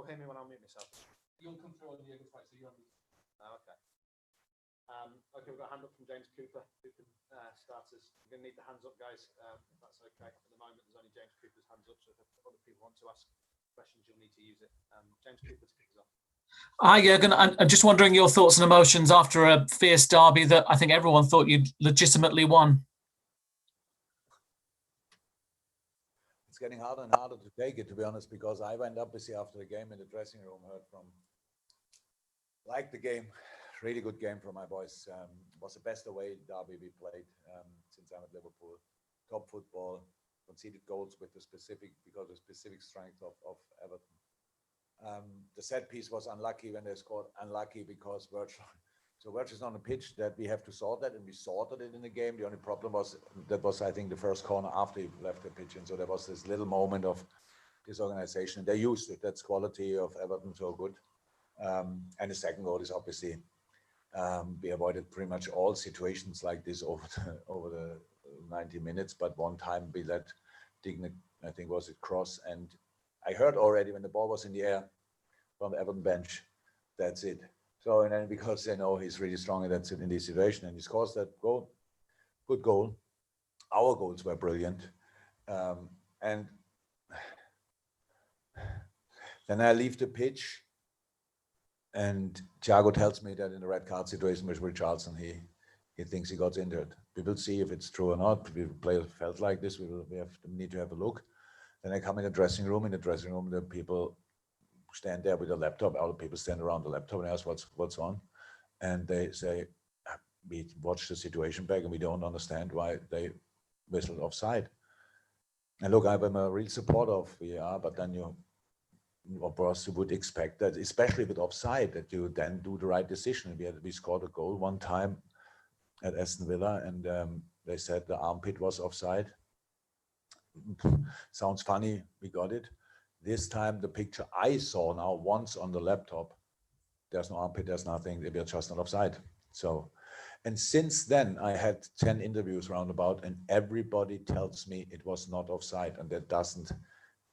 all hear me when I mute myself? You'll come through on the other side, so you're on the... Oh, okay. Okay, we've got a hand up from James Cooper, who can start us. We're going to need the hands up, guys, if that's okay. At the moment, there's only James Cooper's hands up, so if other people want to ask questions, you'll need to use it. James Cooper to kick us off. Hi, Jurgen. I'm just wondering your thoughts and emotions after a fierce derby that I think everyone thought you'd legitimately won. It's getting harder and harder to take it, to be honest, because I went up after the game in the dressing room, liked the game, really good game from my boys. Was the best away derby we played since I'm at Liverpool. Top football, conceded goals with the specific strength of Everton. The set piece was unlucky when they scored, unlucky because Virgil's on the pitch that we have to sort that, and we sorted it in the game. The only problem was I think the first corner after he left the pitch, and so there was this little moment of disorganization. They used it. That's quality of Everton, so good. And the second goal is obviously we avoided pretty much all situations like this over the 90 minutes, but one time we let Digna, I think was it cross, and I heard already when the ball was in the air from the Everton bench, that's it. So, and then because they know he's really strong and that's it in this situation, and he scores that goal, good goal. Our goals were brilliant. And then I leave the pitch, and Thiago tells me that in the red card situation with Richarlison, he thinks he got injured. We will see if it's true or not. If the player felt like this, we need to have a look. Then I come in the dressing room. In the dressing room, the people stand there with a laptop. All the people stand around the laptop and ask what's on. And they say, we watched the situation back and we don't understand why they whistled offside. And look, I'm a real supporter of VAR, but then you would expect that, especially with offside, that you then do the right decision. We scored a goal one time at Aston Villa, and they said the armpit was offside. Sounds funny, we got it. This time, the picture I saw now once on the laptop, there's no armpit, there's nothing, they were just not offside. So, and since then, I had 10 interviews roundabout, and everybody tells me it was not offside, and that doesn't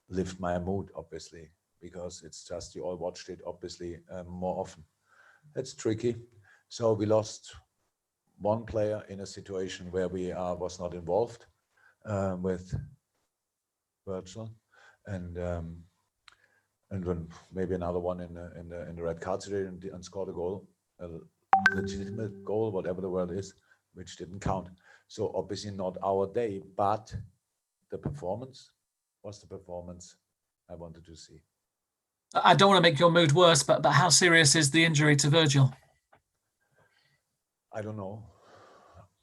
lift my mood, obviously, because it's just you all watched it, obviously, more often. That's tricky. So we lost one player in a situation where we was not involved with Virgil, and then maybe another one in the red card situation and scored a goal, a legitimate goal, whatever the word is, which didn't count. So obviously not our day, but the performance was the performance I wanted to see. I don't want to make your mood worse, but how serious is the injury to Virgil? I don't know.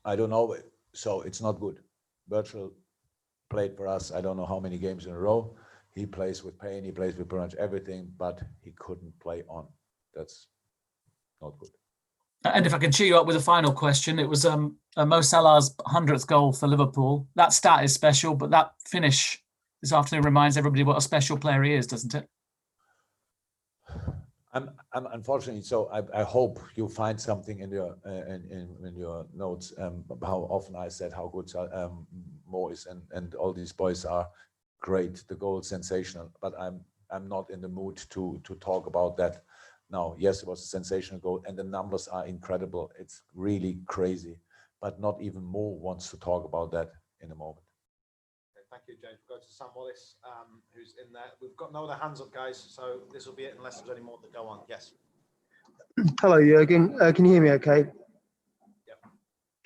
I don't know. So it's not good. Virgil played for us, I don't know how many games in a row. He plays with pain, he plays with pretty much everything, but he couldn't play on. That's not good. And if I can cheer you up with a final question, it was Mo Salah's 100th goal for Liverpool. That stat is special, but that finish this afternoon reminds everybody what a special player he is, doesn't it? I'm unfortunately, so I hope you find something in your in your notes how often I said how good Mo is, and all these boys are great. The goal sensational, but I'm not in the mood to talk about that now. Yes, it was a sensational goal, and the numbers are incredible. It's really crazy, but not even Mo wants to talk about that in a moment. Thank you, James. We'll go to Sam Wallace, who's in there. We've got no other hands up, guys, so this will be it unless there's any more that go on. Yes. Hello, Jurgen. Can you hear me okay?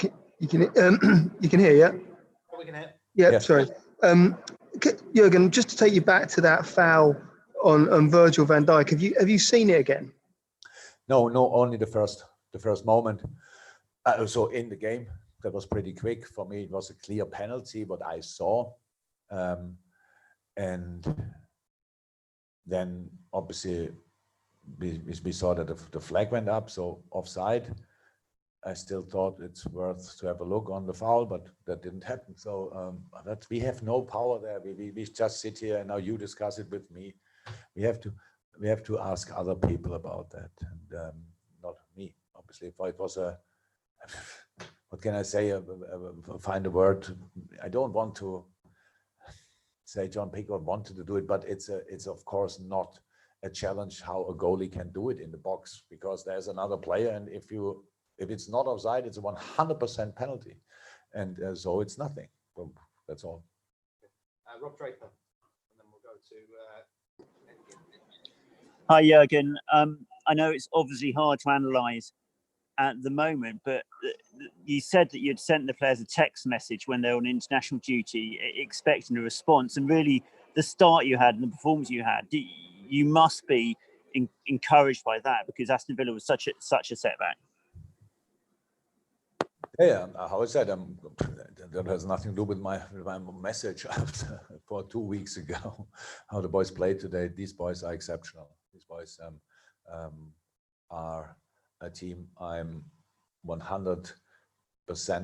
Yep. You can hear, yeah? Oh, we can hear. Yeah, yes. Sorry. Jurgen, just to take you back to that foul on Virgil van Dijk, have you seen it again? No, only the first moment. So in the game, that was pretty quick. For me, it was a clear penalty, what I saw. And then obviously we saw that the flag went up, so offside. I still thought it's worth to have a look on the foul, but that didn't happen. So that we have no power there. We just sit here and now you discuss it with me. We have to ask other people about that, and not me. Obviously, if it was a what can I say? Find a word. I don't want to say John Pickford wanted to do it, but it's of course not a challenge how a goalie can do it in the box, because there's another player, and if it's not offside, it's a 100% penalty, and so it's nothing. So that's all. Rob Draper, and then we'll go to. Hi, Jurgen. I know it's obviously hard to analyse at the moment, but you said that you'd sent the players a text message when they were on international duty, expecting a response. And really, the start you had and the performance you had, you must be encouraged by that, because Aston Villa was such a setback. Yeah, how I said, that has nothing to do with my message for 2 weeks ago. How the boys played today. These boys are exceptional. These boys are a team I'm 100%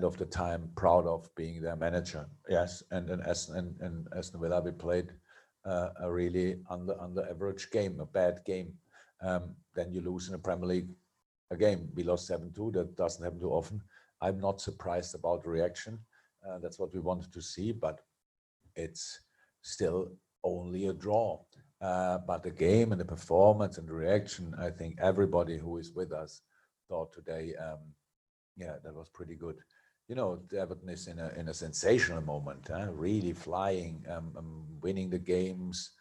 of the time proud of being their manager. Yes, and Aston Villa, we played a really under average game, a bad game. Then you lose in the Premier League a game. We lost 7-2. That doesn't happen too often. I'm not surprised about the reaction. That's what we wanted to see, but it's still only a draw. But the game and the performance and the reaction, I think everybody who is with us thought today, yeah, that was pretty good. You know, Everton is in a sensational moment, really flying, winning the games,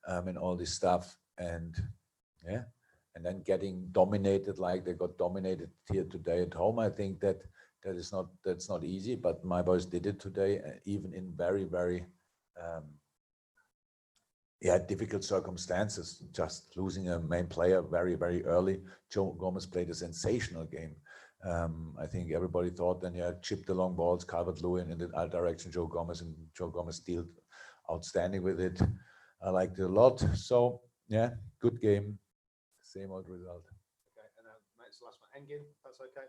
and all this stuff, and yeah, and then getting dominated like they got dominated here today at home. I think that's not easy, but my boys did it today, even in very, very difficult circumstances, just losing a main player very, very early. Joe Gomez played a sensational game. I think everybody thought then, chipped the long balls, Calvert-Lewin in the direction, Joe Gomez dealt outstanding with it. I liked it a lot. So yeah, good game, same old result. Okay, and it's the last one. Engin, that's okay.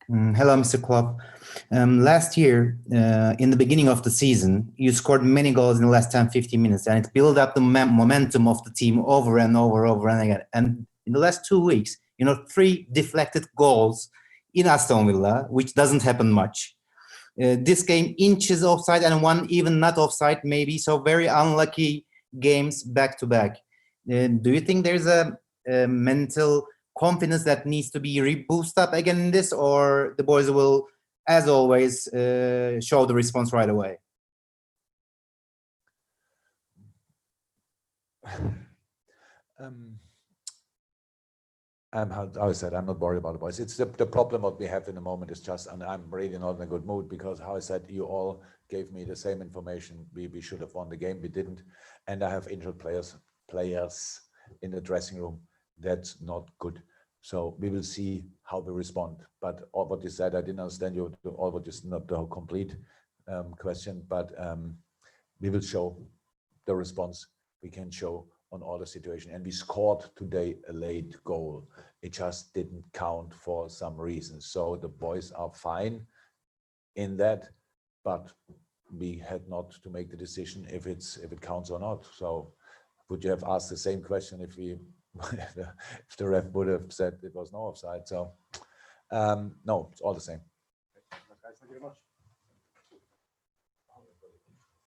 Hello, Mr. Klopp. Last year, in the beginning of the season, you scored many goals in the last 10-15 minutes, and it built up the momentum of the team over and over and again. And in the last 2 weeks, 3 deflected goals in Aston Villa, which doesn't happen much. This game inches offside and one even not offside, maybe. So very unlucky games back to back. Do you think there's a mental confidence that needs to be reboosted up again in this, or the boys will, as always, show the response right away? I said, I'm not worried about the boys. It's the problem what we have in the moment is just, and I'm really not in a good mood, because how I said, you all gave me the same information. We should have won the game. We didn't. And I have injured players in the dressing room. That's not good. So we will see how we respond. But all what you said, I didn't understand you. All what is not the complete question, but we will show the response we can show on all the situation. And we scored today a late goal. It just didn't count for some reason. So the boys are fine in that, but we had not to make the decision if it counts or not. So would you have asked the same question if if the ref would have said it was no offside? So no, it's all the same. Okay, thank you very much.